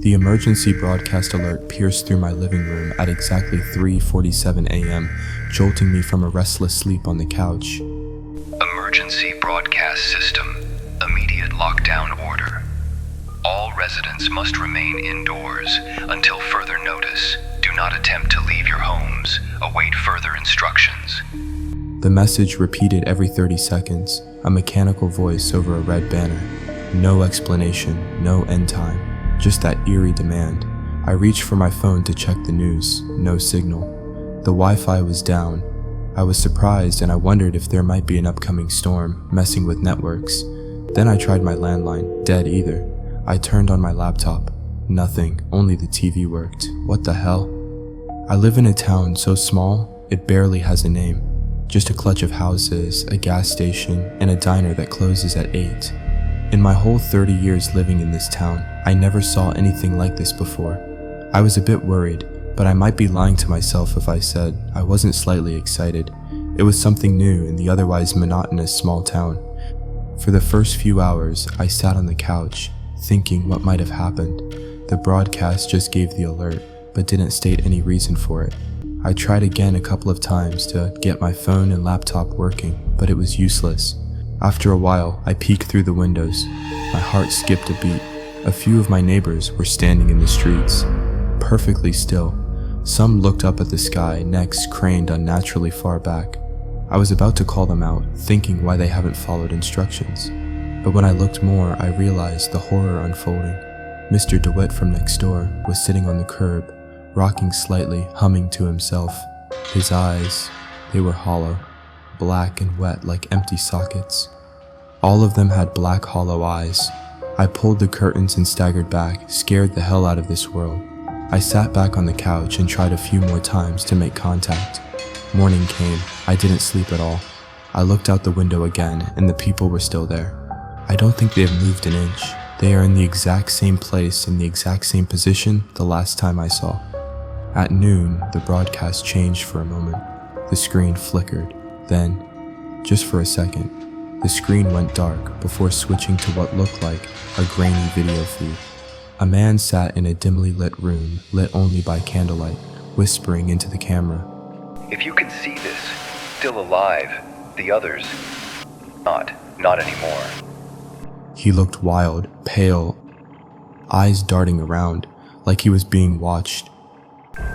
The emergency broadcast alert pierced through my living room at exactly 3:47 a.m., jolting me from a restless sleep on the couch. Emergency broadcast system. Immediate lockdown order. All residents must remain indoors until further notice. Do not attempt to leave your homes. Await further instructions. The message repeated every 30 seconds, a mechanical voice over a red banner. No explanation, no end time, just that eerie demand. I reached for my phone to check the news. No signal. The Wi-Fi was down. I was surprised and I wondered if there might be an upcoming storm, messing with networks. Then I tried my landline, dead either. I turned on my laptop. Nothing, only the TV worked. What the hell? I live in a town so small, it barely has a name. Just a clutch of houses, a gas station, and a diner that closes at 8. In my whole 30 years living in this town, I never saw anything like this before. I was a bit worried, but I might be lying to myself if I said I wasn't slightly excited. It was something new in the otherwise monotonous small town. For the first few hours, I sat on the couch, thinking what might have happened. The broadcast just gave the alert, but didn't state any reason for it. I tried again a couple of times to get my phone and laptop working, but it was useless. After a while, I peeked through the windows. My heart skipped a beat. A few of my neighbors were standing in the streets, perfectly still. Some looked up at the sky, necks craned unnaturally far back. I was about to call them out, thinking why they haven't followed instructions. But when I looked more, I realized the horror unfolding. Mr. DeWitt from next door was sitting on the curb, rocking slightly, humming to himself. His eyes, they were hollow, black and wet like empty sockets. All of them had black hollow eyes. I pulled the curtains and staggered back, scared the hell out of this world. I sat back on the couch and tried a few more times to make contact. Morning came. I didn't sleep at all. I looked out the window again, and the people were still there. I don't think they have moved an inch. They are in the exact same place, in the exact same position the last time I saw. At noon, the broadcast changed for a moment. The screen flickered. Then, just for a second, the screen went dark before switching to what looked like a grainy video feed. A man sat in a dimly lit room, lit only by candlelight, whispering into the camera. If you can see this, still alive. The others, not anymore. He looked wild, pale, eyes darting around, like he was being watched.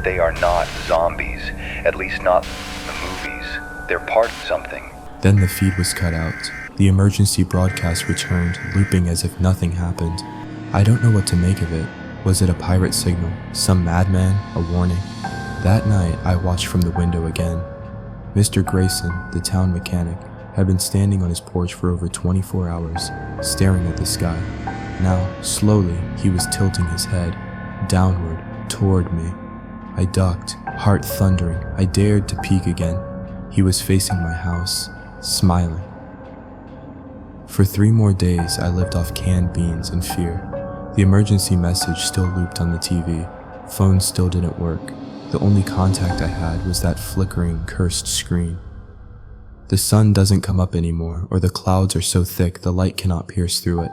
They are not zombies, at least not the movies. They're part of something. Then the feed was cut out. The emergency broadcast returned, looping as if nothing happened. I don't know what to make of it. Was it a pirate signal? Some madman? A warning? That night, I watched from the window again. Mr. Grayson, the town mechanic, had been standing on his porch for over 24 hours, staring at the sky. Now, slowly, he was tilting his head, downward, toward me. I ducked, heart thundering. I dared to peek again. He was facing my house, smiling. For 3 more days, I lived off canned beans in fear. The emergency message still looped on the TV. Phone still didn't work. The only contact I had was that flickering, cursed screen. The sun doesn't come up anymore, or the clouds are so thick the light cannot pierce through it.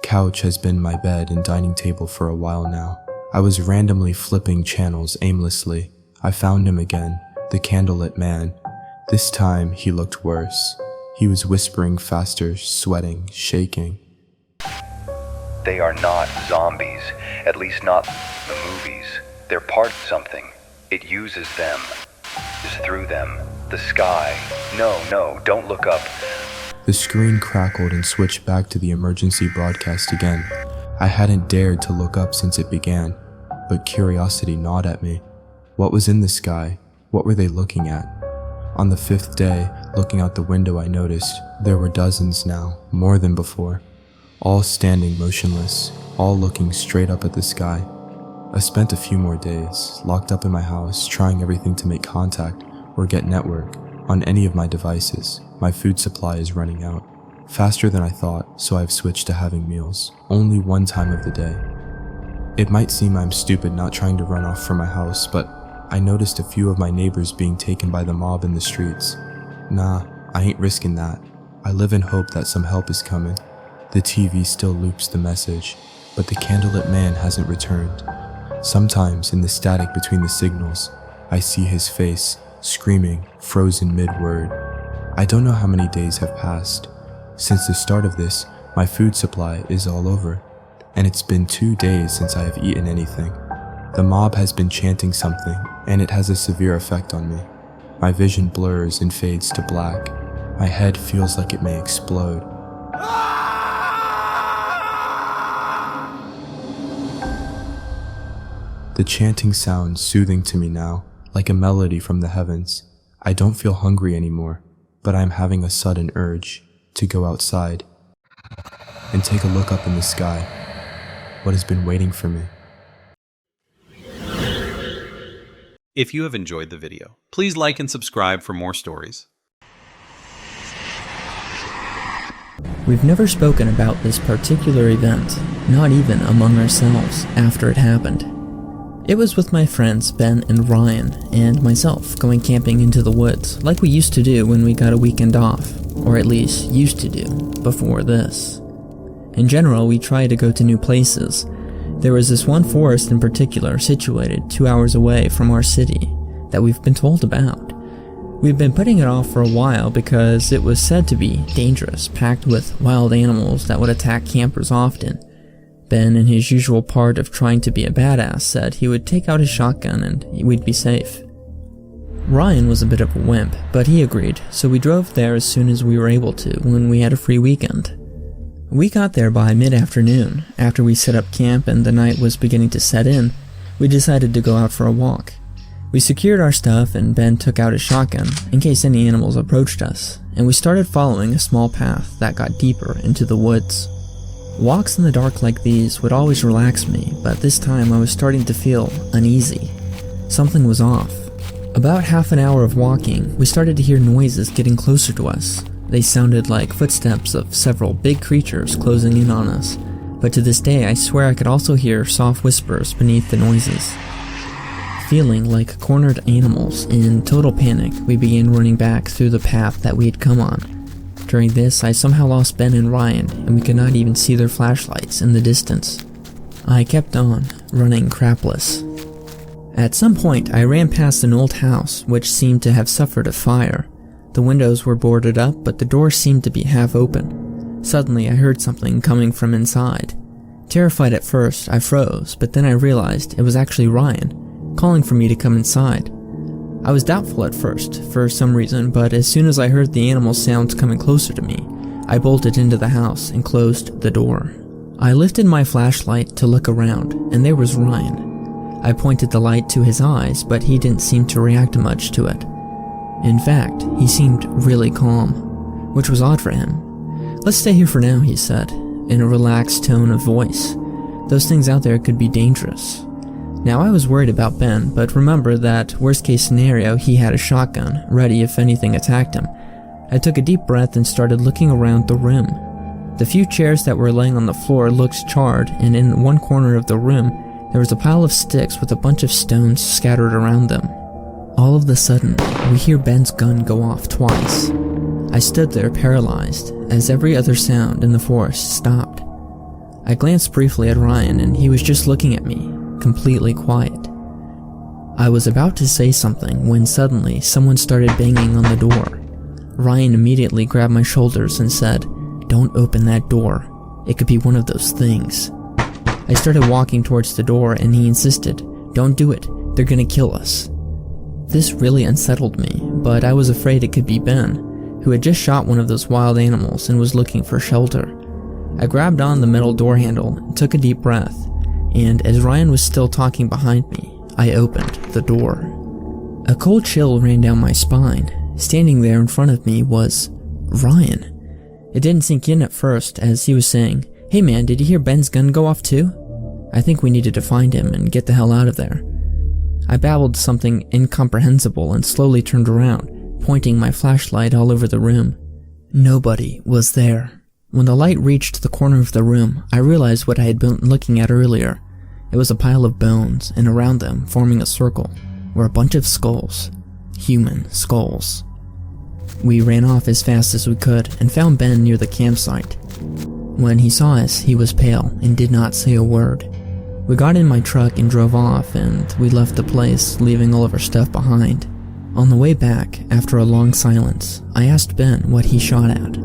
Couch has been my bed and dining table for a while now. I was randomly flipping channels aimlessly. I found him again, the candlelit man. This time, he looked worse. He was whispering faster, sweating, shaking. They are not zombies, at least not the movies. They're part of something. It uses them. It's through them. The sky. No, don't look up. The screen crackled and switched back to the emergency broadcast again. I hadn't dared to look up since it began, but curiosity gnawed at me. What was in the sky? What were they looking at? On the 5th day, looking out the window, I noticed there were dozens now, more than before, all standing motionless, all looking straight up at the sky. I spent a few more days, locked up in my house, trying everything to make contact or get network on any of my devices. My food supply is running out. Faster than I thought, so I've switched to having meals, only one time of the day. It might seem I'm stupid not trying to run off from my house, but I noticed a few of my neighbors being taken by the mob in the streets. Nah, I ain't risking that. I live in hope that some help is coming. The TV still loops the message. but the candlelit man hasn't returned. Sometimes in the static between the signals, I see his face, screaming, frozen mid-word. I don't know how many days have passed. Since the start of this, my food supply is all over, and it's been 2 days since I have eaten anything. The mob has been chanting something, and it has a severe effect on me. My vision blurs and fades to black. My head feels like it may explode. The chanting sounds soothing to me now, like a melody from the heavens. I don't feel hungry anymore, but I'm having a sudden urge to go outside and take a look up in the sky. What has been waiting for me? If you have enjoyed the video, please like and subscribe for more stories. We've never spoken about this particular event, not even among ourselves, after it happened. It was with my friends Ben and Ryan and myself going camping into the woods like we used to do when we got a weekend off, or at least used to do before this. In general, we try to go to new places. There was this one forest in particular situated 2 hours away from our city that we've been told about. We've been putting it off for a while because it was said to be dangerous, packed with wild animals that would attack campers often. Ben, in his usual part of trying to be a badass, said he would take out his shotgun and we'd be safe. Ryan was a bit of a wimp, but he agreed, so we drove there as soon as we were able to when we had a free weekend. We got there by mid-afternoon. After we set up camp and the night was beginning to set in, we decided to go out for a walk. We secured our stuff and Ben took out his shotgun in case any animals approached us, and we started following a small path that got deeper into the woods. Walks in the dark like these would always relax me, but this time I was starting to feel uneasy. Something was off. About half an hour of walking, we started to hear noises getting closer to us. They sounded like footsteps of several big creatures closing in on us, but to this day I swear I could also hear soft whispers beneath the noises. Feeling like cornered animals, in total panic, we began running back through the path that we had come on. During this, I somehow lost Ben and Ryan, and we could not even see their flashlights in the distance. I kept on, running crapless. At some point, I ran past an old house, which seemed to have suffered a fire. The windows were boarded up, but the door seemed to be half open. Suddenly, I heard something coming from inside. Terrified at first, I froze, but then I realized it was actually Ryan, calling for me to come inside. I was doubtful at first, for some reason, but as soon as I heard the animal sounds coming closer to me, I bolted into the house and closed the door. I lifted my flashlight to look around, and there was Ryan. I pointed the light to his eyes, but he didn't seem to react much to it. In fact, he seemed really calm, which was odd for him. "Let's stay here for now," he said, in a relaxed tone of voice. "Those things out there could be dangerous." Now I was worried about Ben, but remember that worst case scenario he had a shotgun, ready if anything attacked him. I took a deep breath and started looking around the room. The few chairs that were laying on the floor looked charred, and in one corner of the room there was a pile of sticks with a bunch of stones scattered around them. All of a sudden, we hear Ben's gun go off twice. I stood there paralyzed, as every other sound in the forest stopped. I glanced briefly at Ryan, and he was just looking at me, completely quiet. I was about to say something when suddenly someone started banging on the door. Ryan immediately grabbed my shoulders and said, "Don't open that door. It could be one of those things." I started walking towards the door and he insisted, "Don't do it. They're gonna kill us." This really unsettled me, but I was afraid it could be Ben, who had just shot one of those wild animals and was looking for shelter. I grabbed on the metal door handle and took a deep breath, and as Ryan was still talking behind me, I opened the door. A cold chill ran down my spine. Standing there in front of me was Ryan. It didn't sink in at first as he was saying, "Hey man, did you hear Ben's gun go off too? I think we needed to find him and get the hell out of there." I babbled something incomprehensible and slowly turned around, pointing my flashlight all over the room. Nobody was there. When the light reached the corner of the room, I realized what I had been looking at earlier. It was a pile of bones, and around them, forming a circle, were a bunch of skulls. Human skulls. We ran off as fast as we could and found Ben near the campsite. When he saw us, he was pale and did not say a word. We got in my truck and drove off, and we left the place, leaving all of our stuff behind. On the way back, after a long silence, I asked Ben what he shot at.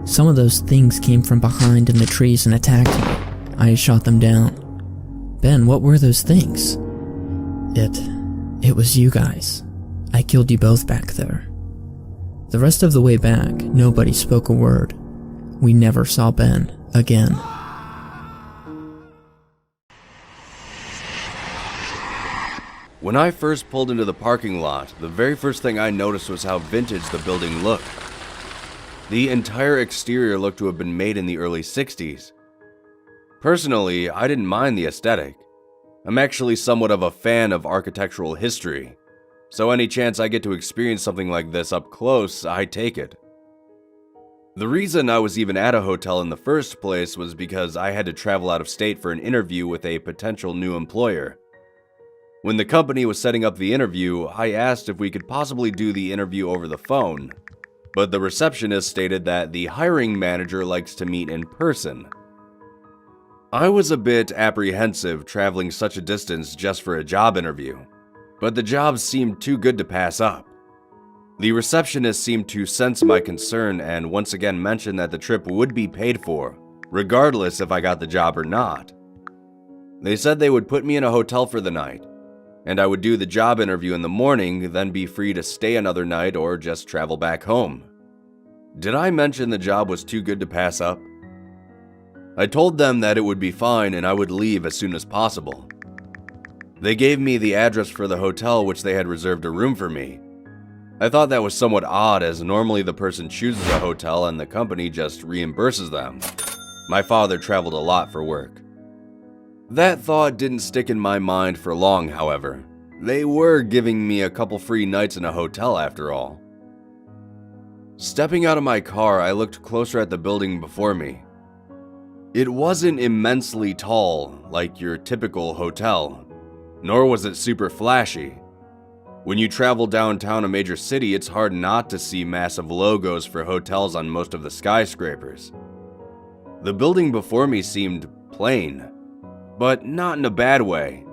Some of those things came from behind in the trees and attacked me. I shot them down. Ben, what were those things? It was you guys. I killed you both back there. The rest of the way back, nobody spoke a word. We never saw Ben again. When I first pulled into the parking lot, the very first thing I noticed was how vintage the building looked. The entire exterior looked to have been made in the early 60s. Personally, I didn't mind the aesthetic. I'm actually somewhat of a fan of architectural history, so any chance I get to experience something like this up close, I take it. The reason I was even at a hotel in the first place was because I had to travel out of state for an interview with a potential new employer. When the company was setting up the interview, I asked if we could possibly do the interview over the phone, but the receptionist stated that the hiring manager likes to meet in person. I was a bit apprehensive traveling such a distance just for a job interview, but the job seemed too good to pass up. The receptionist seemed to sense my concern and once again mentioned that the trip would be paid for, regardless if I got the job or not. They said they would put me in a hotel for the night, and I would do the job interview in the morning, then be free to stay another night or just travel back home. Did I mention the job was too good to pass up? I told them that it would be fine and I would leave as soon as possible. They gave me the address for the hotel which they had reserved a room for me. I thought that was somewhat odd as normally the person chooses a hotel and the company just reimburses them. My father traveled a lot for work. That thought didn't stick in my mind for long, however. They were giving me a couple free nights in a hotel after all. Stepping out of my car, I looked closer at the building before me. It wasn't immensely tall, like your typical hotel, nor was it super flashy. When you travel downtown a major city, it's hard not to see massive logos for hotels on most of the skyscrapers. The building before me seemed plain, but not in a bad way.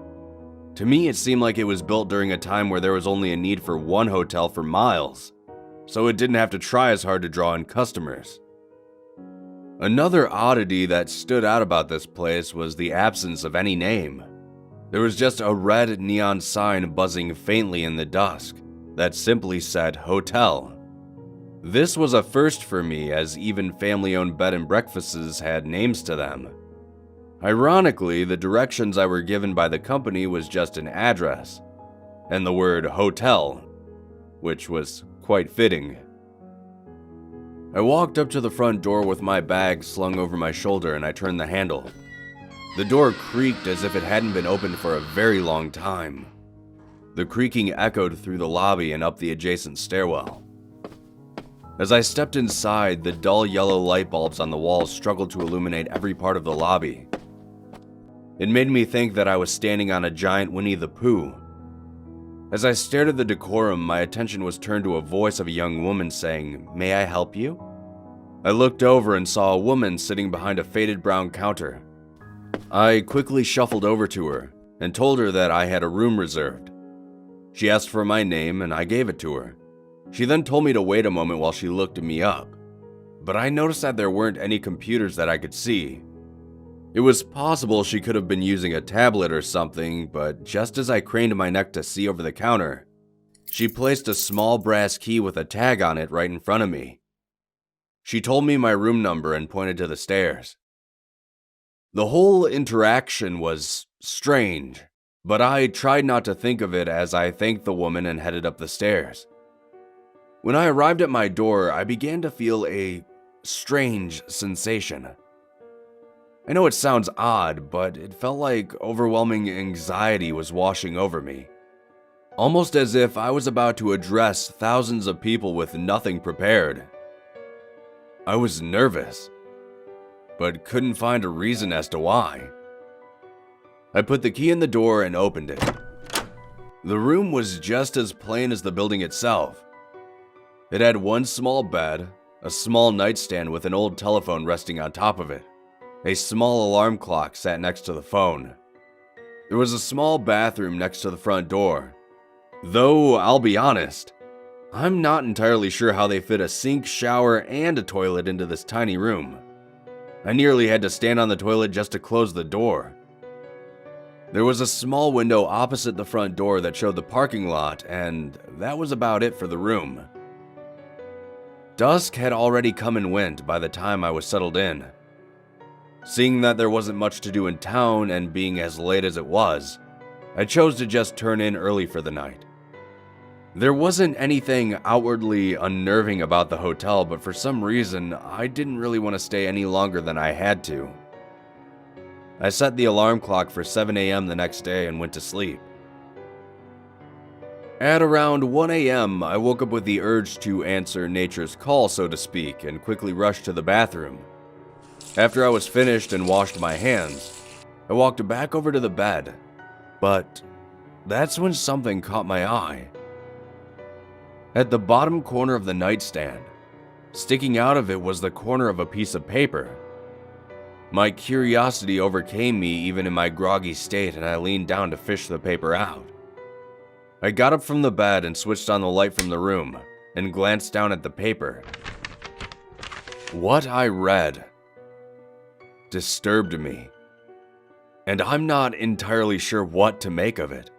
To me, it seemed like it was built during a time where there was only a need for one hotel for miles, so it didn't have to try as hard to draw in customers. Another oddity that stood out about this place was the absence of any name. There was just a red neon sign buzzing faintly in the dusk that simply said hotel. This was a first for me, as even family-owned bed and breakfasts had names to them. Ironically, the directions I were given by the company was just an address, and the word hotel, which was quite fitting. I walked up to the front door with my bag slung over my shoulder and I turned the handle. The door creaked as if it hadn't been opened for a very long time. The creaking echoed through the lobby and up the adjacent stairwell. As I stepped inside, the dull yellow light bulbs on the walls struggled to illuminate every part of the lobby. It made me think that I was standing on a giant Winnie the Pooh. As I stared at the decorum, my attention was turned to a voice of a young woman saying, "May I help you?" I looked over and saw a woman sitting behind a faded brown counter. I quickly shuffled over to her and told her that I had a room reserved. She asked for my name and I gave it to her. She then told me to wait a moment while she looked me up, but I noticed that there weren't any computers that I could see. It was possible she could have been using a tablet or something, but just as I craned my neck to see over the counter, she placed a small brass key with a tag on it right in front of me. She told me my room number and pointed to the stairs. The whole interaction was strange, but I tried not to think of it as I thanked the woman and headed up the stairs. When I arrived at my door, I began to feel a strange sensation. I know it sounds odd, but it felt like overwhelming anxiety was washing over me. Almost as if I was about to address thousands of people with nothing prepared. I was nervous, but couldn't find a reason as to why. I put the key in the door and opened it. The room was just as plain as the building itself. It had one small bed, a small nightstand with an old telephone resting on top of it. A small alarm clock sat next to the phone. There was a small bathroom next to the front door. Though, I'll be honest, I'm not entirely sure how they fit a sink, shower, and a toilet into this tiny room. I nearly had to stand on the toilet just to close the door. There was a small window opposite the front door that showed the parking lot, and that was about it for the room. Dusk had already come and went by the time I was settled in. Seeing that there wasn't much to do in town and being as late as it was, I chose to just turn in early for the night. There wasn't anything outwardly unnerving about the hotel, but for some reason, I didn't really want to stay any longer than I had to. I set the alarm clock for 7 a.m. the next day and went to sleep. At around 1 a.m., I woke up with the urge to answer nature's call, so to speak, and quickly rushed to the bathroom. After I was finished and washed my hands, I walked back over to the bed, but that's when something caught my eye. At the bottom corner of the nightstand, sticking out of it was the corner of a piece of paper. My curiosity overcame me even in my groggy state, and I leaned down to fish the paper out. I got up from the bed and switched on the light from the room and glanced down at the paper. What I read disturbed me, and I'm not entirely sure what to make of it.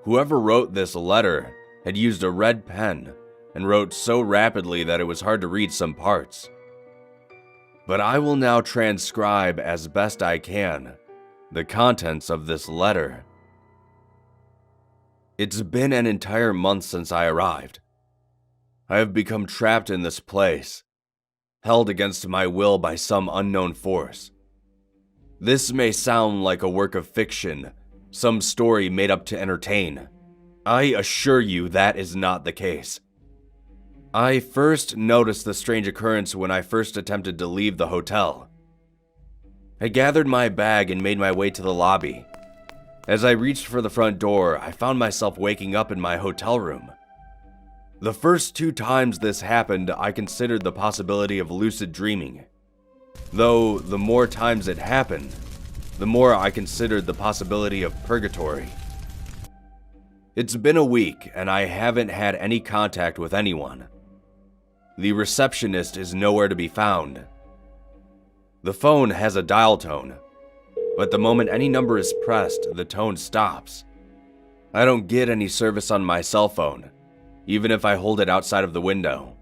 Whoever wrote this letter had used a red pen and wrote so rapidly that it was hard to read some parts. But I will now transcribe as best I can the contents of this letter. It's been an entire month since I arrived. I have become trapped in this place, held against my will by some unknown force. This may sound like a work of fiction, some story made up to entertain. I assure you that is not the case. I first noticed the strange occurrence when I first attempted to leave the hotel. I gathered my bag and made my way to the lobby. As I reached for the front door, I found myself waking up in my hotel room. The first 2 times this happened, I considered the possibility of lucid dreaming. Though the more times it happened, the more I considered the possibility of purgatory. It's been a week and I haven't had any contact with anyone. The receptionist is nowhere to be found. The phone has a dial tone, but the moment any number is pressed, the tone stops. I don't get any service on my cell phone, even if I hold it outside of the window.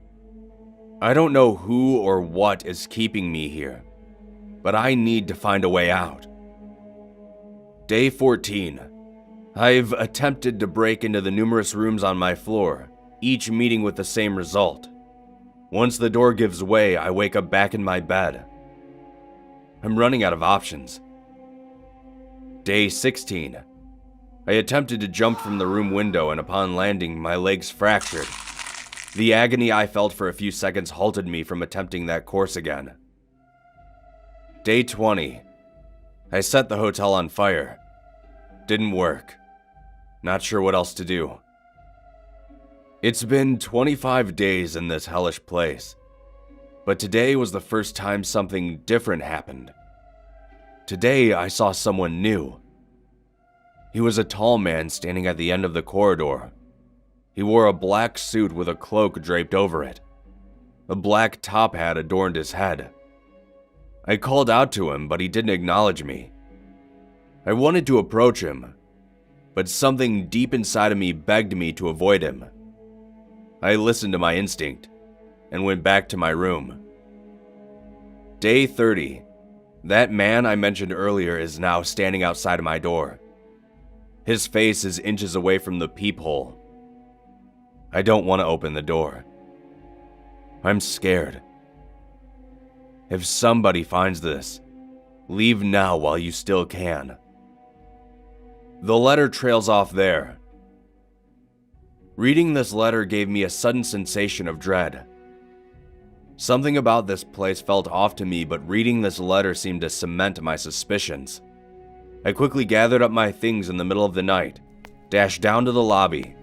I don't know who or what is keeping me here, but I need to find a way out. Day 14. I've attempted to break into the numerous rooms on my floor, each meeting with the same result. Once the door gives way, I wake up back in my bed. I'm running out of options. Day 16. I attempted to jump from the room window, and upon landing, my legs fractured. The agony I felt for a few seconds halted me from attempting that course again. Day 20. I set the hotel on fire. Didn't work. Not sure what else to do. It's been 25 days in this hellish place, but today was the first time something different happened. Today I saw someone new. He was a tall man standing at the end of the corridor. He wore a black suit with a cloak draped over it. A black top hat adorned his head. I called out to him, but he didn't acknowledge me. I wanted to approach him, but something deep inside of me begged me to avoid him. I listened to my instinct and went back to my room. Day 30. That man I mentioned earlier is now standing outside of my door. His face is inches away from the peephole. I don't want to open the door. I'm scared. If somebody finds this, leave now while you still can. The letter trails off there. Reading this letter gave me a sudden sensation of dread. Something about this place felt off to me, but reading this letter seemed to cement my suspicions. I quickly gathered up my things in the middle of the night, dashed down to the lobby,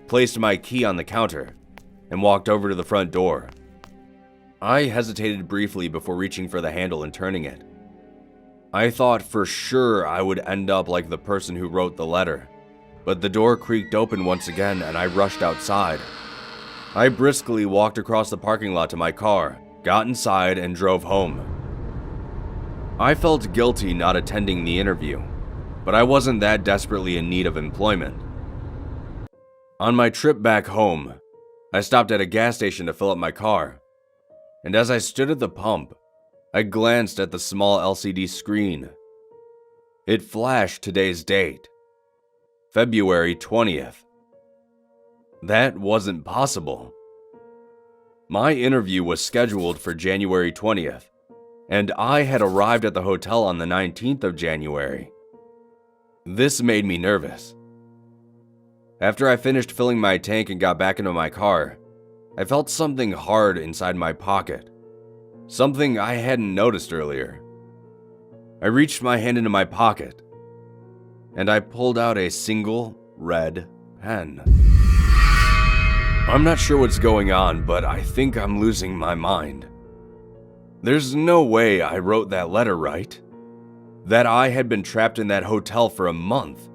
placed my key on the counter, and walked over to the front door. I hesitated briefly before reaching for the handle and turning it. I thought for sure I would end up like the person who wrote the letter, but the door creaked open once again and I rushed outside. I briskly walked across the parking lot to my car, got inside, and drove home. I felt guilty not attending the interview, but I wasn't that desperately in need of employment. On my trip back home, I stopped at a gas station to fill up my car, and as I stood at the pump, I glanced at the small LCD screen. It flashed today's date, February 20th. That wasn't possible. My interview was scheduled for January 20th, and I had arrived at the hotel on the 19th of January. This made me nervous. After I finished filling my tank and got back into my car, I felt something hard inside my pocket, something I hadn't noticed earlier. I reached my hand into my pocket, and I pulled out a single red pen. I'm not sure what's going on, but I think I'm losing my mind. There's no way I wrote that letter right. That I had been trapped in that hotel for a month.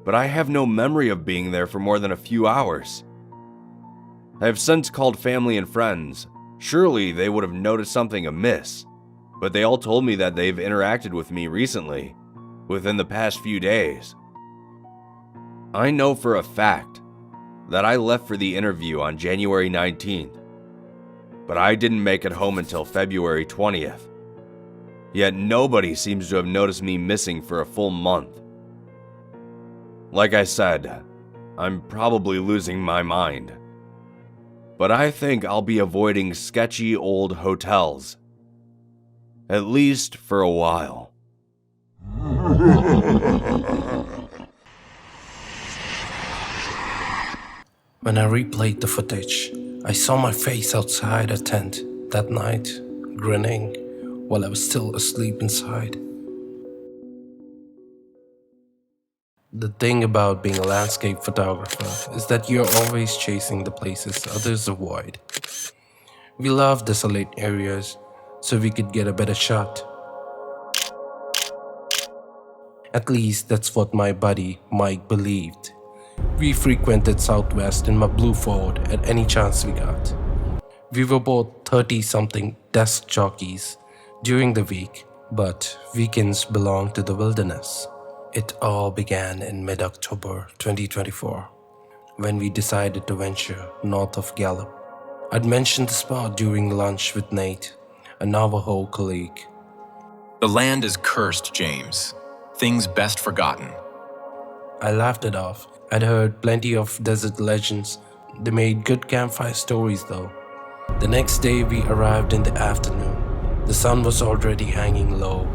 But I have no memory of being there for more than a few hours. I have since called family and friends. Surely they would have noticed something amiss, but they all told me that they've interacted with me recently, within the past few days. I know for a fact that I left for the interview on January 19th, but I didn't make it home until February 20th. Yet nobody seems to have noticed me missing for a full month. Like I said, I'm probably losing my mind. But I think I'll be avoiding sketchy old hotels. At least for a while. When I replayed the footage, I saw my face outside a tent that night, grinning while I was still asleep inside. The thing about being a landscape photographer is that you're always chasing the places others avoid. We love desolate areas so we could get a better shot. At least that's what my buddy Mike believed. We frequented Southwest in my blue Ford at any chance we got. We were both 30-something desk jockeys during the week, but weekends belonged to the wilderness. It all began in mid-October 2024, when we decided to venture north of Gallup. I'd mentioned the spot during lunch with Nate, a Navajo colleague. The land is cursed, James. Things best forgotten. I laughed it off. I'd heard plenty of desert legends. They made good campfire stories though. The next day we arrived in the afternoon. The sun was already hanging low.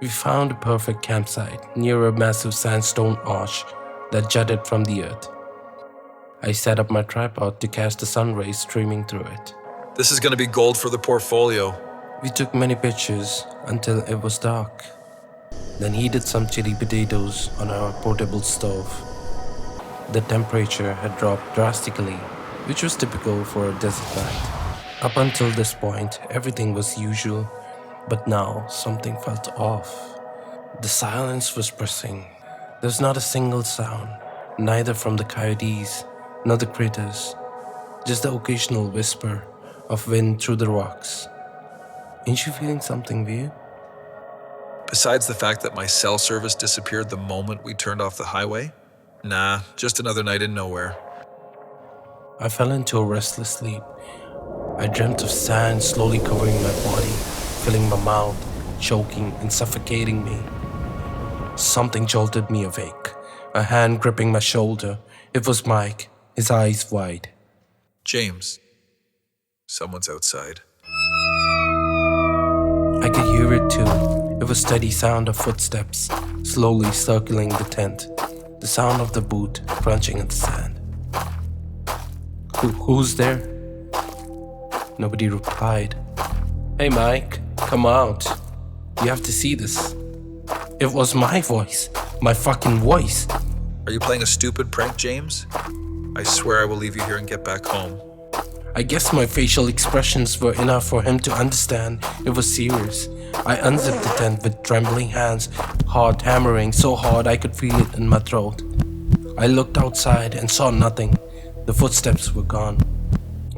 We found a perfect campsite near a massive sandstone arch that jutted from the earth. I set up my tripod to catch the sun rays streaming through it. This is going to be gold for the portfolio. We took many pictures until it was dark. Then heated some chili potatoes on our portable stove. The temperature had dropped drastically, which was typical for a desert night. Up until this point, everything was usual, but now something felt off. The silence was pressing. There was not a single sound, neither from the coyotes nor the critters, just the occasional whisper of wind through the rocks. Ain't you feeling something weird? Besides the fact that my cell service disappeared the moment we turned off the highway? Nah, just another night in nowhere. I fell into a restless sleep. I dreamt of sand slowly covering my body, filling my mouth, choking and suffocating me. Something jolted me awake, a hand gripping my shoulder. It was Mike, his eyes wide. James, someone's outside. I could hear it too. It was steady sound of footsteps, slowly circling the tent. The sound of the boot crunching in the sand. Who's there? Nobody replied. Hey Mike, come out. You have to see this. It was my voice. My fucking voice. Are you playing a stupid prank, James? I swear I will leave you here and get back home. I guess my facial expressions were enough for him to understand it was serious. I unzipped the tent with trembling hands, heart hammering so hard I could feel it in my throat. I looked outside and saw nothing. The footsteps were gone.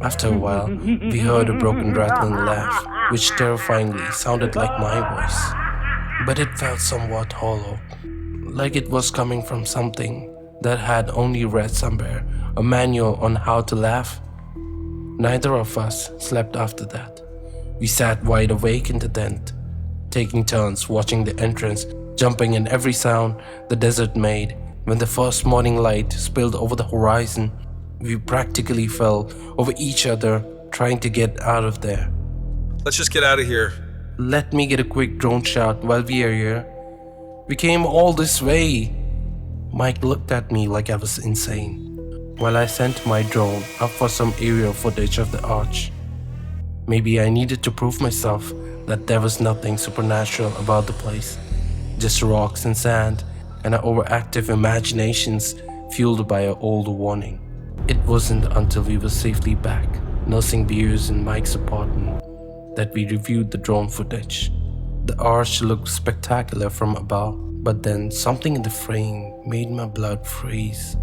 After a while, we heard a broken rattling laugh, which terrifyingly sounded like my voice. But it felt somewhat hollow, like it was coming from something that had only read somewhere a manual on how to laugh. Neither of us slept after that. We sat wide awake in the tent, taking turns watching the entrance, jumping in every sound the desert made. When the first morning light spilled over the horizon, we practically fell over each other trying to get out of there. Let's just get out of here. Let me get a quick drone shot while we are here. We came all this way. Mike looked at me like I was insane, while I sent my drone up for some aerial footage of the arch. Maybe I needed to prove myself that there was nothing supernatural about the place, just rocks and sand and our overactive imaginations fueled by an old warning. It wasn't until we were safely back, nursing beers in Mike's apartment, that we reviewed the drone footage. The arch looked spectacular from above, but then something in the frame made my blood freeze.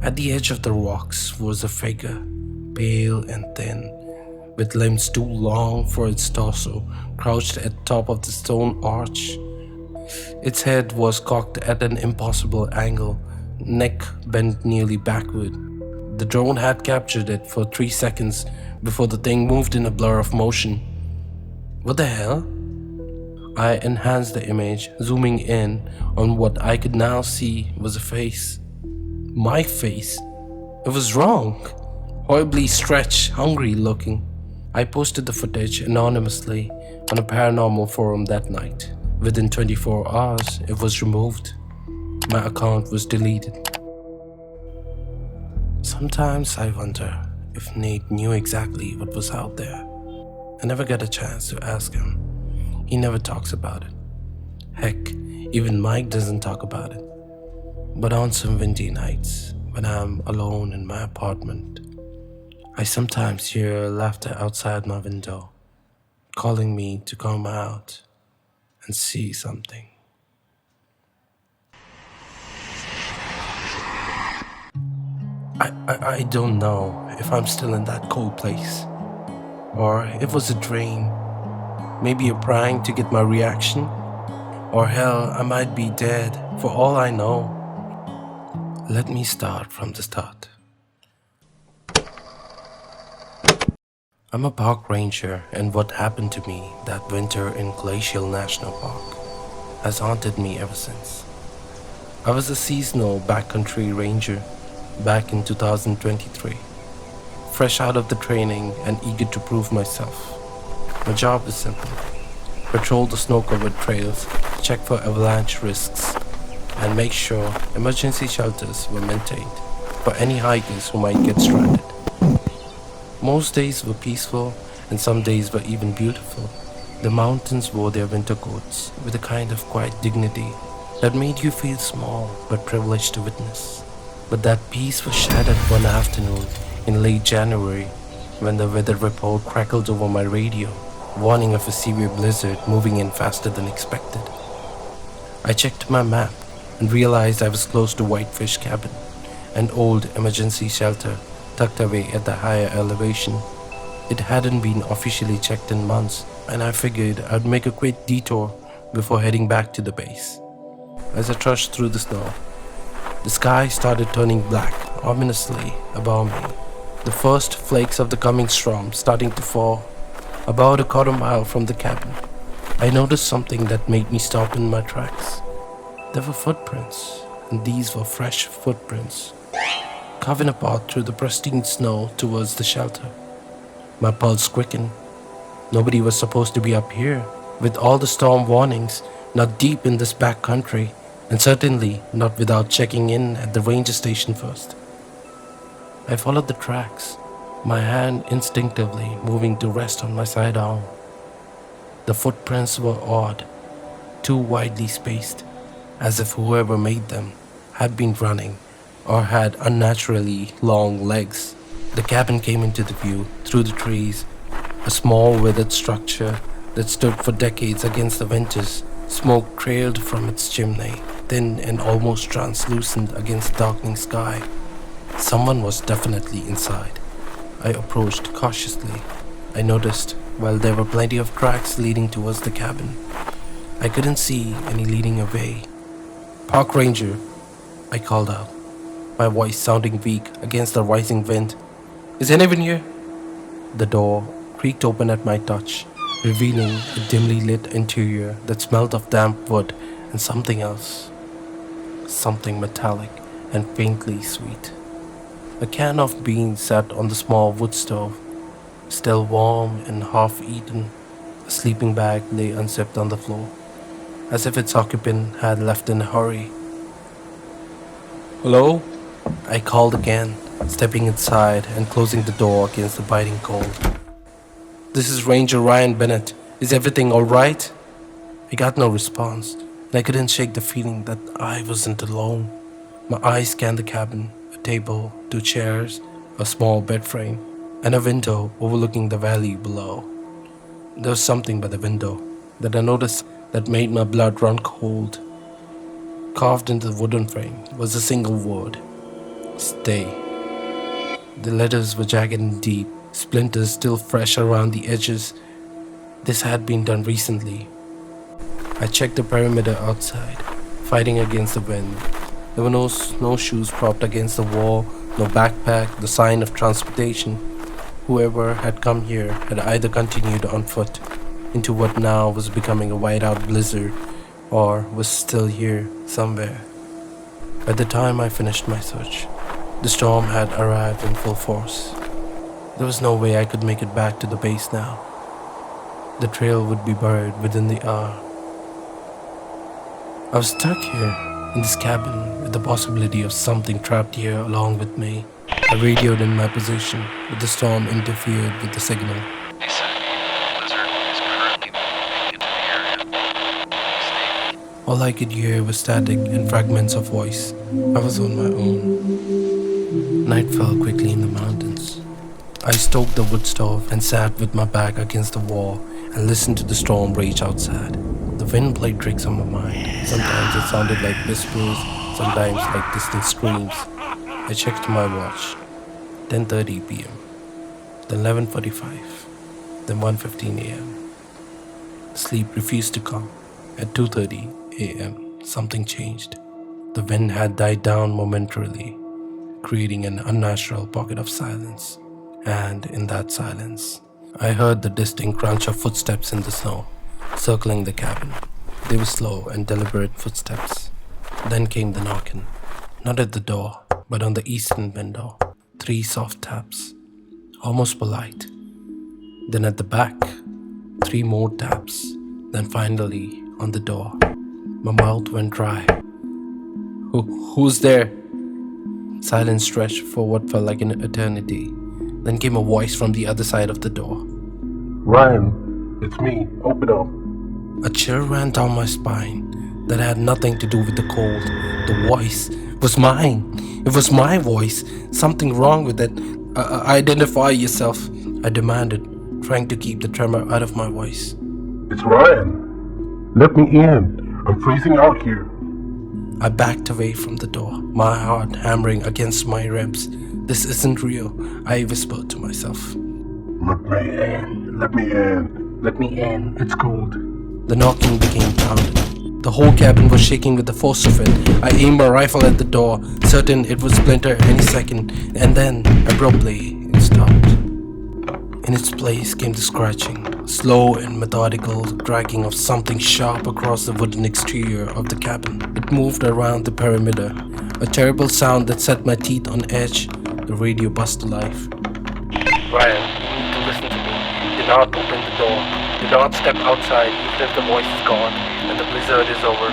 At the edge of the rocks was a figure, pale and thin, with limbs too long for its torso, crouched at the top of the stone arch. Its head was cocked at an impossible angle, neck bent nearly backward. The drone had captured it for 3 seconds before the thing moved in a blur of motion. What the hell? I enhanced the image, zooming in on what I could now see was a face. My face. It was wrong. Horribly stretched, hungry looking. I posted the footage anonymously on a paranormal forum that night. Within 24 hours, it was removed. My account was deleted. Sometimes I wonder if Nate knew exactly what was out there. I never got a chance to ask him. He never talks about it. Heck, even Mike doesn't talk about it. But on some windy nights, when I'm alone in my apartment, I sometimes hear laughter outside my window, calling me to come out and see something. I don't know if I'm still in that cold place, or if it was a dream, maybe a prank to get my reaction, or hell, I might be dead for all I know. Let me start from the start. I'm a park ranger, and what happened to me that winter in Glacial National Park has haunted me ever since. I was a seasonal backcountry ranger back in 2023, fresh out of the training and eager to prove myself. My job is simple: patrol the snow-covered trails, check for avalanche risks, and make sure emergency shelters were maintained for any hikers who might get stranded. Most days were peaceful, and some days were even beautiful. The mountains wore their winter coats with a kind of quiet dignity that made you feel small but privileged to witness. But that peace was shattered one afternoon in late January when the weather report crackled over my radio, warning of a severe blizzard moving in faster than expected. I checked my map and realized I was close to Whitefish Cabin, an old emergency shelter tucked away at the higher elevation. It hadn't been officially checked in months, and I figured I'd make a quick detour before heading back to the base. As I trudged through the snow, the sky started turning black ominously above me, the first flakes of the coming storm starting to fall. About a quarter mile from the cabin, I noticed something that made me stop in my tracks. There were footprints, and these were fresh footprints, carving a path through the pristine snow towards the shelter. My pulse quickened. Nobody was supposed to be up here, with all the storm warnings, not deep in this back country, and certainly not without checking in at the ranger station first. I followed the tracks, my hand instinctively moving to rest on my sidearm. The footprints were odd, too widely spaced, as if whoever made them had been running or had unnaturally long legs. The cabin came into the view through the trees, a small weathered structure that stood for decades against the winters. Smoke trailed from its chimney, thin and almost translucent against the darkening sky. Someone was definitely inside. I approached cautiously. I noticed, while there were plenty of tracks leading towards the cabin, I couldn't see any leading away. "Park ranger," I called out, my voice sounding weak against the rising wind. "Is anyone here?" The door creaked open at my touch, revealing a dimly lit interior that smelled of damp wood and something else. Something metallic and faintly sweet. A can of beans sat on the small wood stove, still warm and half-eaten. A sleeping bag lay unzipped on the floor, as if its occupant had left in a hurry. "Hello?" I called again, stepping inside and closing the door against the biting cold. "This is Ranger Ryan Bennett. Is everything alright?" I got no response, and I couldn't shake the feeling that I wasn't alone. My eyes scanned the cabin, a table, 2 chairs, a small bed frame, and a window overlooking the valley below. There was something by the window that I noticed that made my blood run cold. Carved into the wooden frame was a single word: "Stay." The letters were jagged and deep, splinters still fresh around the edges. This had been done recently. I checked the perimeter outside, fighting against the wind. There were no snowshoes propped against the wall, no backpack, the sign of transportation. Whoever had come here had either continued on foot into what now was becoming a whiteout blizzard, or was still here somewhere. By the time I finished my search, the storm had arrived in full force. There was no way I could make it back to the base now. The trail would be buried within the hour. I was stuck here, in this cabin, with the possibility of something trapped here along with me. I radioed in my position, but the storm interfered with the signal. Hey, son. Blizzard is currently moving into the area. Stay. All I could hear was static and fragments of voice. I was on my own. Night fell quickly in the mountains. I stoked the wood stove and sat with my back against the wall and listened to the storm rage outside. The wind played tricks on my mind. Sometimes it sounded like whispers, sometimes like distant screams. I checked my watch. 10:30 p.m. Then 11:45. Then 1:15 a.m. Sleep refused to come. At 2:30 a.m., something changed. The wind had died down momentarily, creating an unnatural pocket of silence. And in that silence, I heard the distinct crunch of footsteps in the snow, circling the cabin. They were slow and deliberate footsteps. Then came the knocking, not at the door, but on the eastern window. 3 soft taps, almost polite. Then at the back, 3 more taps. Then finally on the door. My mouth went dry. Who's there? Silence stretched for what felt like an eternity. Then came a voice from the other side of the door. "Ryan, it's me. Open up." A chill ran down my spine that had nothing to do with the cold. The voice was mine. It was my voice. Something wrong with it. Identify yourself, I demanded, trying to keep the tremor out of my voice. "It's Ryan. Let me in. I'm freezing out here." I backed away from the door, my heart hammering against my ribs. This isn't real, I whispered to myself. Let me in. Let me in. Let me in. It's cold." The knocking became pounded. The whole cabin was shaking with the force of it. I aimed my rifle at the door, certain it would splinter any second, and then, abruptly, it stopped. In its place came the scratching, slow and methodical dragging of something sharp across the wooden exterior of the cabin. It moved around the perimeter, a terrible sound that set my teeth on edge. The radio buzzed to life. "Ryan, you need to listen to me. Do not open the door. Do not step outside even if the voice is gone and the blizzard is over."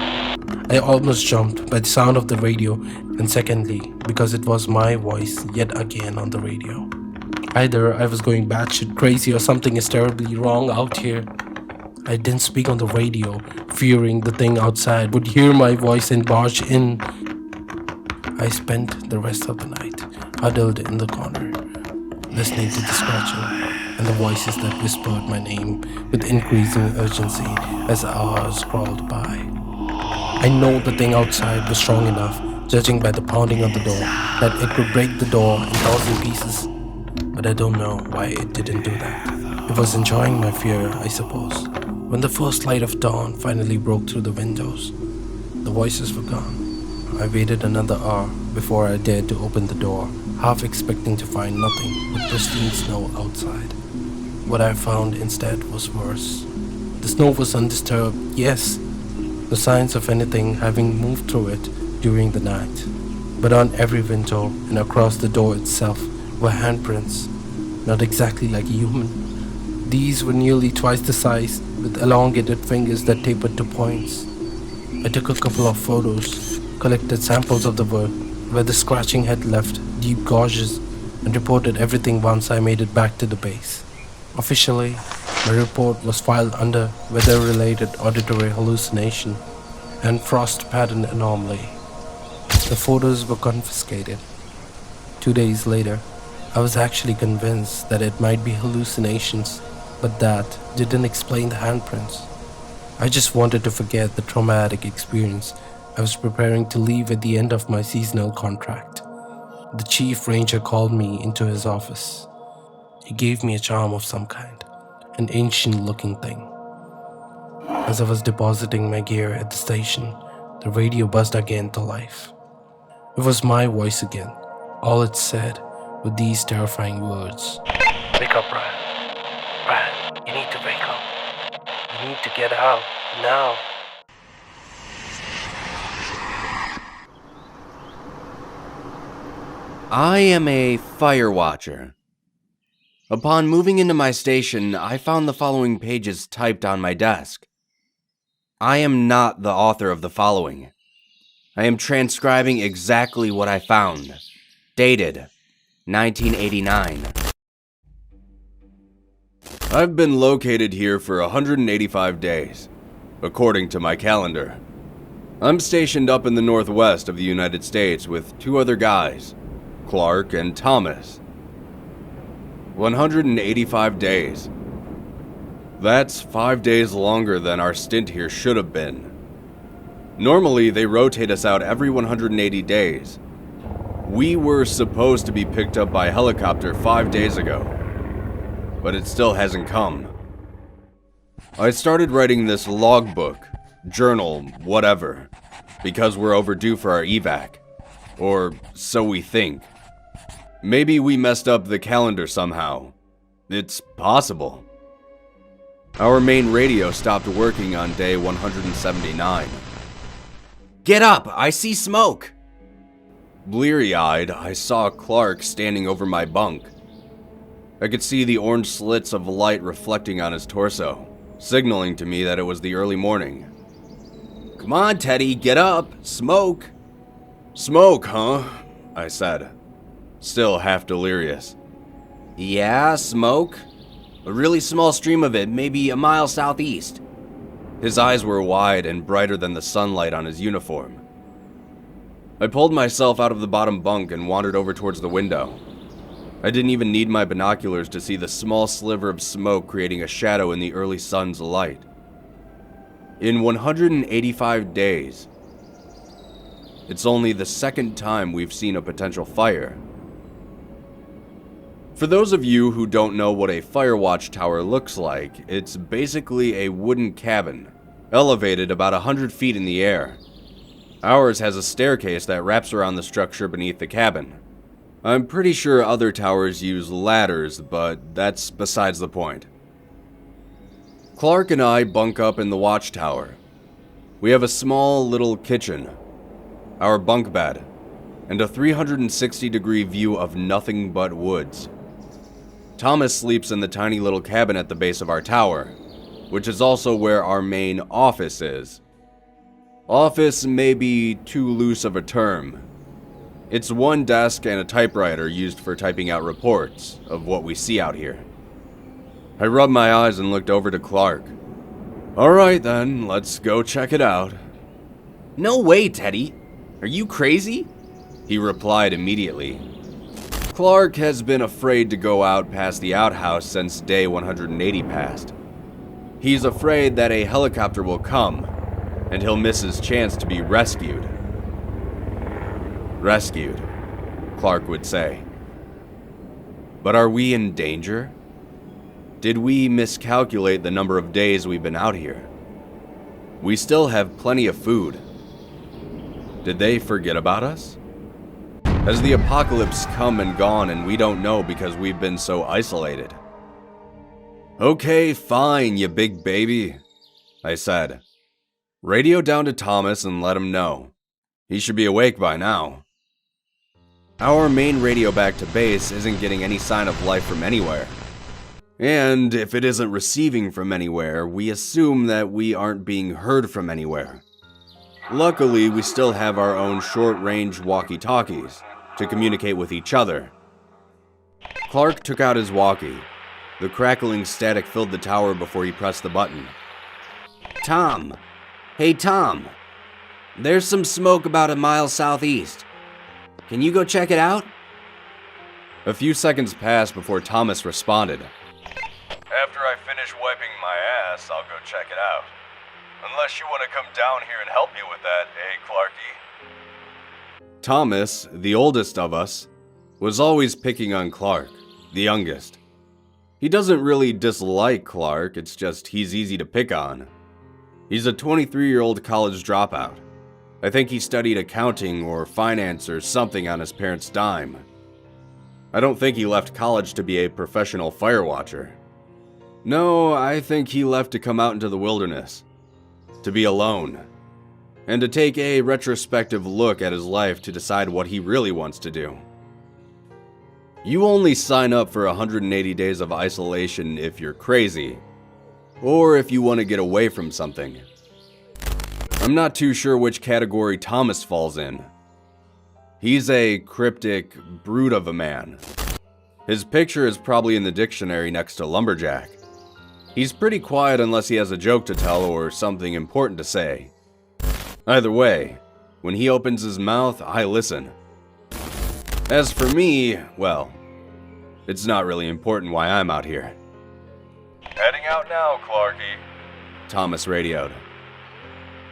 I almost jumped by the sound of the radio, and secondly, because it was my voice yet again on the radio. Either I was going batshit crazy or something is terribly wrong out here. I didn't speak on the radio, fearing the thing outside would hear my voice and barge in. I spent the rest of the night huddled in the corner, listening to the scratching and the voices that whispered my name with increasing urgency as hours crawled by. I know the thing outside was strong enough, judging by the pounding on the door, that it could break the door in 1,000 pieces. But I don't know why it didn't do that. It was enjoying my fear, I suppose. When the first light of dawn finally broke through the windows, the voices were gone. I waited another hour before I dared to open the door, half expecting to find nothing but pristine snow outside. What I found instead was worse. The snow was undisturbed, yes, no signs of anything having moved through it during the night. But on every window and across the door itself were handprints, not exactly like human. These were nearly twice the size, with elongated fingers that tapered to points. I took a couple of photos, collected samples of the wood where the scratching had left deep gouges, and reported everything once I made it back to the base. Officially, my report was filed under weather-related auditory hallucination and frost pattern anomaly. The photos were confiscated. 2 days later, I was actually convinced that it might be hallucinations, but that didn't explain the handprints. I just wanted to forget the traumatic experience I was preparing to leave at the end of my seasonal contract. The chief ranger called me into his office. He gave me a charm of some kind, an ancient-looking thing. As I was depositing my gear at the station, the radio buzzed again to life. It was my voice again. All it said were these terrifying words. "Wake up, Brian. Brian, you need to wake up. You need to get out, now." I am a Firewatcher. Upon moving into my station, I found the following pages typed on my desk. I am not the author of the following. I am transcribing exactly what I found. Dated 1989. I've been located here for 185 days, according to my calendar. I'm stationed up in the northwest of the United States with two other guys, Clark and Thomas. 185 days. That's 5 days longer than our stint here should have been. Normally, they rotate us out every 180 days. We were supposed to be picked up by helicopter 5 days ago, but it still hasn't come. I started writing this logbook, journal, whatever, because we're overdue for our evac. Or so we think. Maybe we messed up the calendar somehow. It's possible. Our main radio stopped working on day 179. Get up! I see smoke! Bleary-eyed, I saw Clark standing over my bunk. I could see the orange slits of light reflecting on his torso, signaling to me that it was the early morning. Come on, Teddy, get up! Smoke! Smoke, huh? I said, still half delirious. Yeah, smoke. A really small stream of it, maybe a mile southeast. His eyes were wide and brighter than the sunlight on his uniform. I pulled myself out of the bottom bunk and wandered over towards the window. I didn't even need my binoculars to see the small sliver of smoke creating a shadow in the early sun's light. In 185 days, it's only the second time we've seen a potential fire. For those of you who don't know what a Firewatch tower looks like, it's basically a wooden cabin, elevated about 100 feet in the air. Ours has a staircase that wraps around the structure beneath the cabin. I'm pretty sure other towers use ladders, but that's besides the point. Clark and I bunk up in the watchtower. We have a small little kitchen, our bunk bed, and a 360-degree view of nothing but woods. Thomas sleeps in the tiny little cabin at the base of our tower, which is also where our main office is. Office may be too loose of a term. It's one desk and a typewriter used for typing out reports of what we see out here. I rubbed my eyes and looked over to Clark. All right then, let's go check it out. No way, Teddy. Are you crazy? He replied immediately. Clark has been afraid to go out past the outhouse since day 180 passed. He's afraid that a helicopter will come, and he'll miss his chance to be rescued. Rescued, Clark would say. But are we in danger? Did we miscalculate the number of days we've been out here? We still have plenty of food. Did they forget about us? Has the apocalypse come and gone and we don't know because we've been so isolated? Okay, fine, you big baby, I said. Radio down to Thomas and let him know. He should be awake by now. Our main radio back to base isn't getting any sign of life from anywhere. And if it isn't receiving from anywhere, we assume that we aren't being heard from anywhere. Luckily, we still have our own short-range walkie-talkies to communicate with each other. Clark took out his walkie. The crackling static filled the tower before he pressed the button. Tom! Hey Tom! There's some smoke about a mile southeast. Can you go check it out? A few seconds passed before Thomas responded. After I finish wiping my ass, I'll go check it out. Unless you want to come down here and help me with that, eh, Clarky? Thomas, the oldest of us, was always picking on Clark, the youngest. He doesn't really dislike Clark, it's just he's easy to pick on. He's a 23-year-old college dropout. I think he studied accounting or finance or something on his parents' dime. I don't think he left college to be a professional firewatcher. No, I think he left to come out into the wilderness, to be alone, and to take a retrospective look at his life to decide what he really wants to do. You only sign up for 180 days of isolation if you're crazy, or if you want to get away from something. I'm not too sure which category Thomas falls in. He's a cryptic brute of a man. His picture is probably in the dictionary next to lumberjack. He's pretty quiet unless he has a joke to tell or something important to say. Either way, when he opens his mouth, I listen. As for me, well, it's not really important why I'm out here. Heading out now, Clarky, Thomas radioed.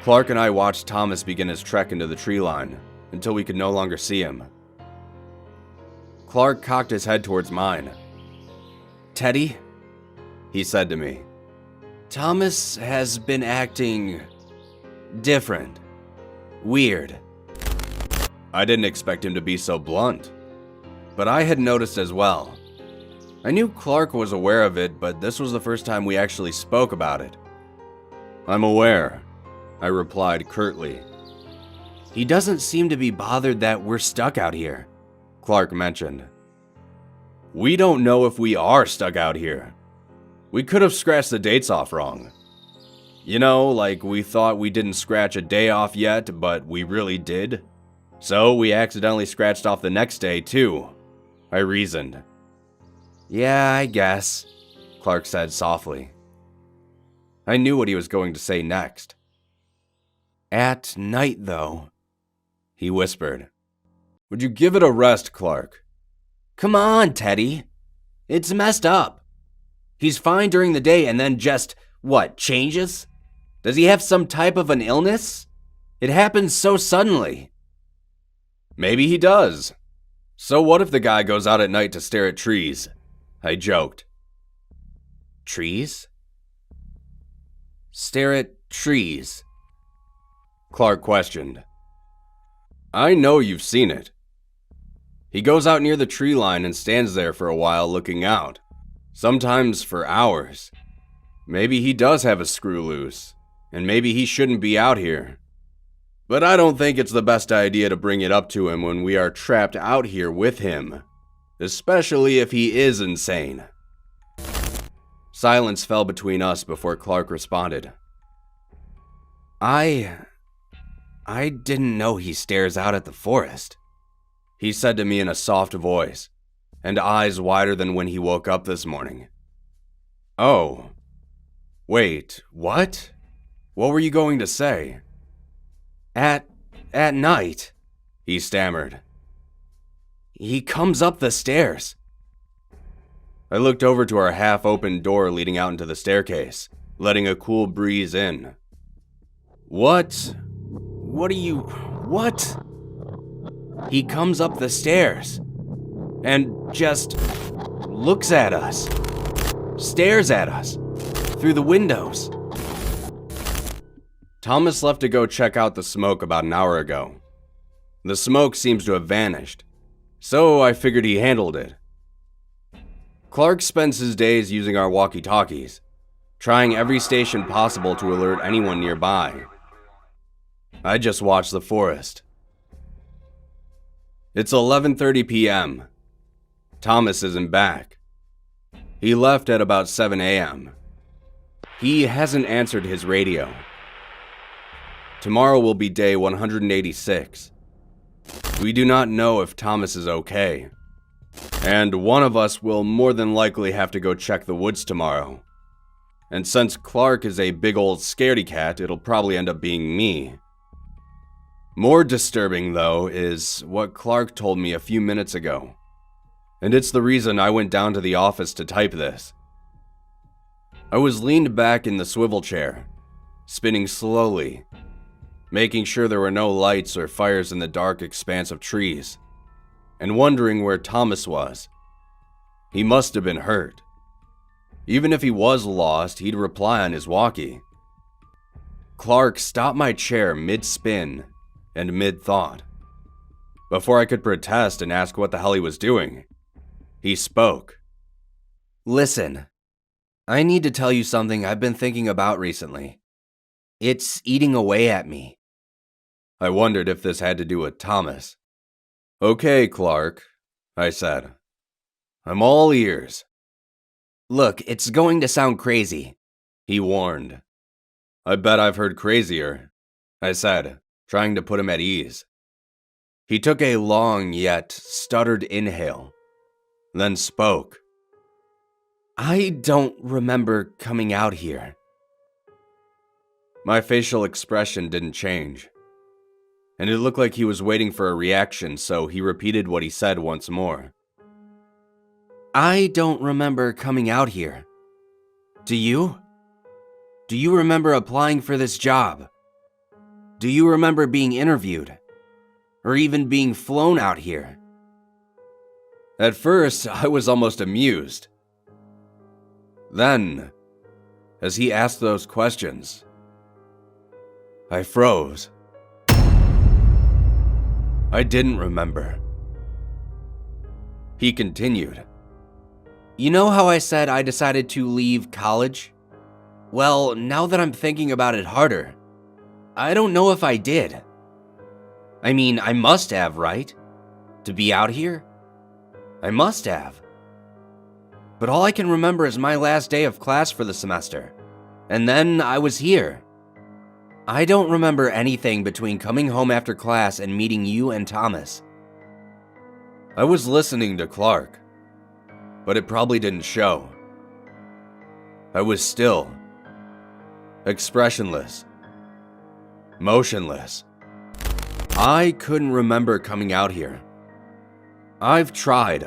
Clark and I watched Thomas begin his trek into the tree line until we could no longer see him. Clark cocked his head towards mine. Teddy, he said to me, Thomas has been acting different, weird. I didn't expect him to be so blunt, but I had noticed as well. I knew Clark was aware of it, but this was the first time we actually spoke about it. I'm aware, I replied curtly. He doesn't seem to be bothered that we're stuck out here, Clark mentioned. We don't know if we are stuck out here. We could have scratched the dates off wrong. You know, like we thought we didn't scratch a day off yet, but we really did. So we accidentally scratched off the next day too, I reasoned. Yeah, I guess, Clark said softly. I knew what he was going to say next. At night, though, he whispered. Would you give it a rest, Clark? Come on, Teddy. It's messed up. He's fine during the day and then just, what, changes? Does he have some type of an illness? It happens so suddenly. Maybe he does. So what if the guy goes out at night to stare at trees? I joked. Trees? Stare at trees? Clark questioned. I know you've seen it. He goes out near the tree line and stands there for a while looking out. Sometimes for hours. Maybe he does have a screw loose, and maybe he shouldn't be out here. But I don't think it's the best idea to bring it up to him when we are trapped out here with him, especially if he is insane. Silence fell between us before Clark responded. I didn't know he stares out at the forest, he said to me in a soft voice, and eyes wider than when he woke up this morning. Oh. Wait, what? What were you going to say? At night, he stammered. He comes up the stairs. I looked over to our half-open door leading out into the staircase, letting a cool breeze in. What? What? He comes up the stairs and just looks at us, stares at us through the windows. Thomas left to go check out the smoke about an hour ago. The smoke seems to have vanished, so I figured he handled it. Clark spends his days using our walkie-talkies, trying every station possible to alert anyone nearby. I just watch the forest. It's 11:30 p.m. Thomas isn't back. He left at about 7 a.m. He hasn't answered his radio. Tomorrow will be day 186. We do not know if Thomas is okay, and one of us will more than likely have to go check the woods tomorrow. And since Clark is a big old scaredy cat, it'll probably end up being me. More disturbing, though, is what Clark told me a few minutes ago. And it's the reason I went down to the office to type this. I was leaned back in the swivel chair, spinning slowly, making sure there were no lights or fires in the dark expanse of trees, and wondering where Thomas was. He must have been hurt. Even if he was lost, he'd reply on his walkie. Clark stopped my chair mid-spin and mid-thought. Before I could protest and ask what the hell he was doing, he spoke. "Listen, I need to tell you something I've been thinking about recently. It's eating away at me." I wondered if this had to do with Thomas. "Okay, Clark," I said. "I'm all ears." "Look, it's going to sound crazy," he warned. "I bet I've heard crazier," I said, trying to put him at ease. He took a long yet stuttered inhale, then spoke. "I don't remember coming out here." My facial expression didn't change, and it looked like he was waiting for a reaction, so he repeated what he said once more. "I don't remember coming out here. Do you? Do you remember applying for this job? Do you remember being interviewed? Or even being flown out here?" At first, I was almost amused. Then, as he asked those questions, I froze. I didn't remember. He continued. "You know how I said I decided to leave college? Well, now that I'm thinking about it harder, I don't know if I did. I mean, I must have, right? To be out here? I must have. But all I can remember is my last day of class for the semester, and then I was here. I don't remember anything between coming home after class and meeting you and Thomas." I was listening to Clark, but it probably didn't show. I was still, expressionless, motionless. I couldn't remember coming out here. I've tried,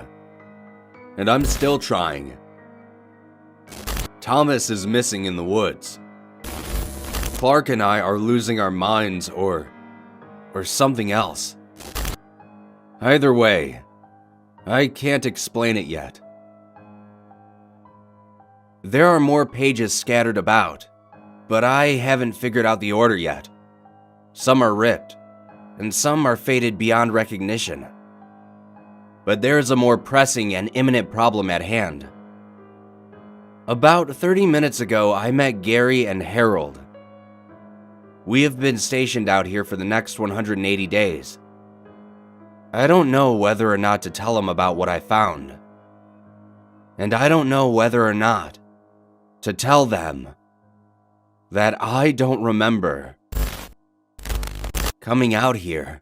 and I'm still trying. Thomas is missing in the woods. Clark and I are losing our minds or something else. Either way, I can't explain it yet. There are more pages scattered about, but I haven't figured out the order yet. Some are ripped, and some are faded beyond recognition. But there is a more pressing and imminent problem at hand. About 30 minutes ago, I met Gary and Harold. We have been stationed out here for the next 180 days. I don't know whether or not to tell them about what I found. And I don't know whether or not to tell them that I don't remember coming out here.